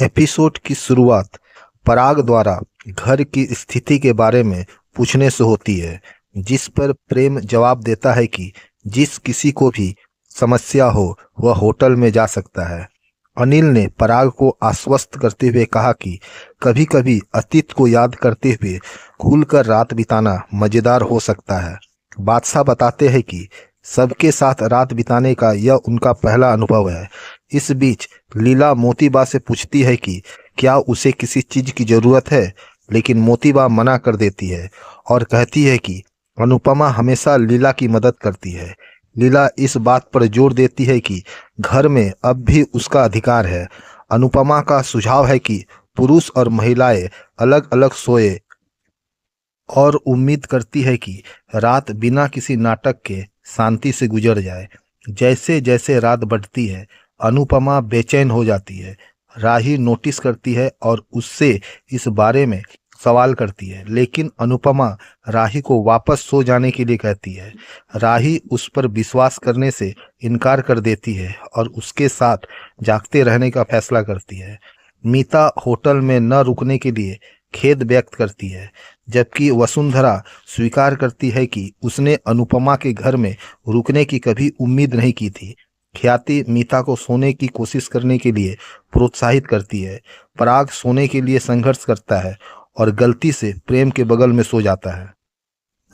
Episode की शुरुआत पराग द्वारा घर की स्थिति के बारे में पूछने से होती है, जिस पर प्रेम जवाब देता है कि जिस किसी को भी समस्या हो वह होटल में जा सकता है। अनिल ने पराग को आश्वस्त करते हुए कहा कि कभी-कभी अतीत को याद करते हुए खुलकर रात बिताना मजेदार हो सकता है। बादशाह बताते हैं कि सबके साथ रात बिताने का यह उनका पहला अनुभव है। इस बीच लीला मोतीबा से पूछती है कि क्या उसे किसी चीज की जरूरत है, लेकिन मोतीबा मना कर देती है और कहती है कि अनुपमा हमेशा लीला की मदद करती है। लीला इस बात पर जोर देती है कि घर में अब भी उसका अधिकार है। अनुपमा का सुझाव है कि पुरुष और महिलाएं अलग अलग सोए और उम्मीद करती है कि रात बिना किसी नाटक के शांति से गुजर जाए। जैसे जैसे रात बढ़ती है, अनुपमा बेचैन हो जाती है। राही नोटिस करती है और उससे इस बारे में सवाल करती है, लेकिन अनुपमा राही को वापस सो जाने के लिए कहती है। राही उस पर विश्वास करने से इनकार कर देती है और उसके साथ जागते रहने का फैसला करती है। मीता होटल में न रुकने के लिए खेद व्यक्त करती है, जबकि वसुंधरा स्वीकार करती है कि उसने अनुपमा के घर में रुकने की कभी उम्मीद नहीं की थी। ख्याति मीता को सोने की कोशिश करने के लिए प्रोत्साहित करती है। पराग सोने के लिए संघर्ष करता है और गलती से प्रेम के बगल में सो जाता है।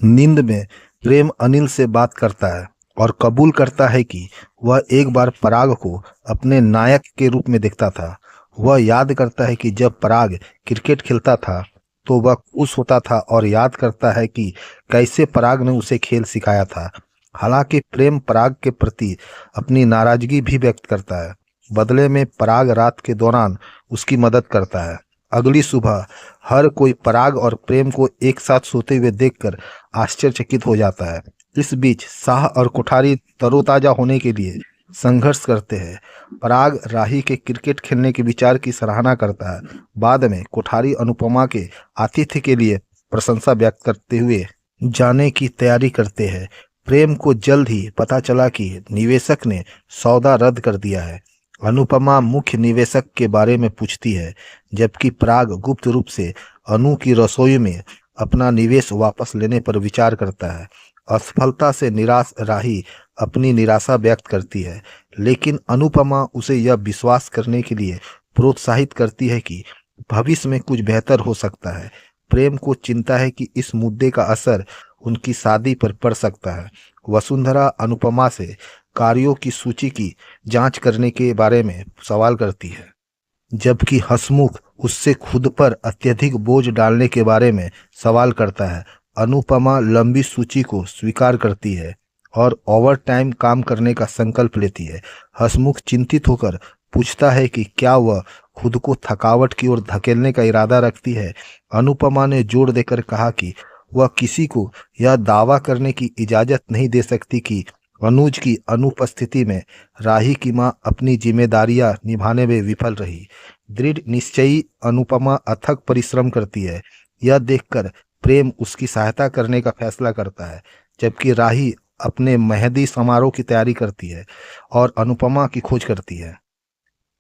नींद में प्रेम अनिल से बात करता है और कबूल करता है कि वह एक बार पराग को अपने नायक के रूप में देखता था। वह याद करता है कि जब पराग क्रिकेट खेलता था तो वह खुश होता था और याद करता है कि कैसे पराग ने उसे खेल सिखाया था। हालांकि प्रेम पराग के प्रति अपनी नाराजगी भी व्यक्त करता है। बदले में पराग रात के दौरान उसकी मदद करता है। अगली सुबह हर कोई पराग और प्रेम को एक साथ सोते हुए देखकर आश्चर्यचकित हो जाता है। इस बीच शाह और कोठारी तरोताजा होने के लिए संघर्ष करते हैं। पराग राही के क्रिकेट खेलने के विचार की सराहना करता है। बाद में कोठारी अनुपमा के आतिथ्य के लिए प्रशंसा व्यक्त करते हुए जाने की तैयारी करते हैं। प्रेम को जल्द ही पता चला कि निवेशक ने सौदा रद्द कर दिया है। अनुपमा मुख्य निवेशक के बारे में पूछती है, जबकि पराग गुप्त रूप से अनु की रसोई में अपना निवेश वापस लेने पर विचार करता है। असफलता से निराश राही अपनी निराशा व्यक्त करती है, लेकिन अनुपमा उसे यह विश्वास करने के लिए प्रोत्साहित करती है कि भविष्य में कुछ बेहतर हो सकता है। प्रेम को चिंता है कि इस मुद्दे का असर उनकी शादी पर पड़ सकता है। वसुंधरा अनुपमा से कार्यों की सूची की जांच करने के बारे में सवाल करती है, जबकि हसमुख उससे खुद पर अत्यधिक बोझ डालने के बारे में सवाल करता है। अनुपमा लंबी सूची को स्वीकार करती है और ओवर टाइम काम करने का संकल्प लेती है। हसमुख चिंतित होकर पूछता है कि क्या वह खुद को थकावट की ओर धकेलने का इरादा रखती है। अनुपमा ने जोर देकर कहा कि वह किसी को यह दावा करने की इजाजत नहीं दे सकती कि अनुज की अनुपस्थिति में राही की मां अपनी जिम्मेदारियां निभाने में विफल रही। दृढ़ निश्चयी अनुपमा अथक परिश्रम करती है। यह देखकर प्रेम उसकी सहायता करने का फैसला करता है, जबकि राही अपने मेहंदी समारोह की तैयारी करती है और अनुपमा की खोज करती है।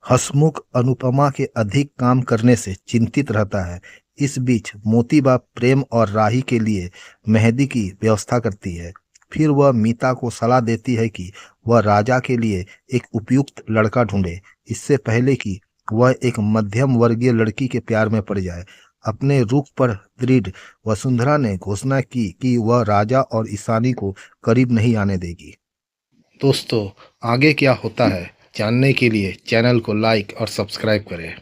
हसमुख अनुपमा के अधिक काम करने से चिंतित रहता है। इस बीच मोतीबा प्रेम और राही के लिए मेहंदी की व्यवस्था करती है। फिर वह मीता को सलाह देती है कि वह राजा के लिए एक उपयुक्त लड़का ढूंढे, इससे पहले कि वह एक मध्यम वर्गीय लड़की के प्यार में पड़ जाए। अपने रुख पर दृढ़ वसुंधरा ने घोषणा की कि वह राजा और ईशानी को करीब नहीं आने देगी। दोस्तों, आगे क्या होता है जानने के लिए चैनल को लाइक और सब्सक्राइब करें।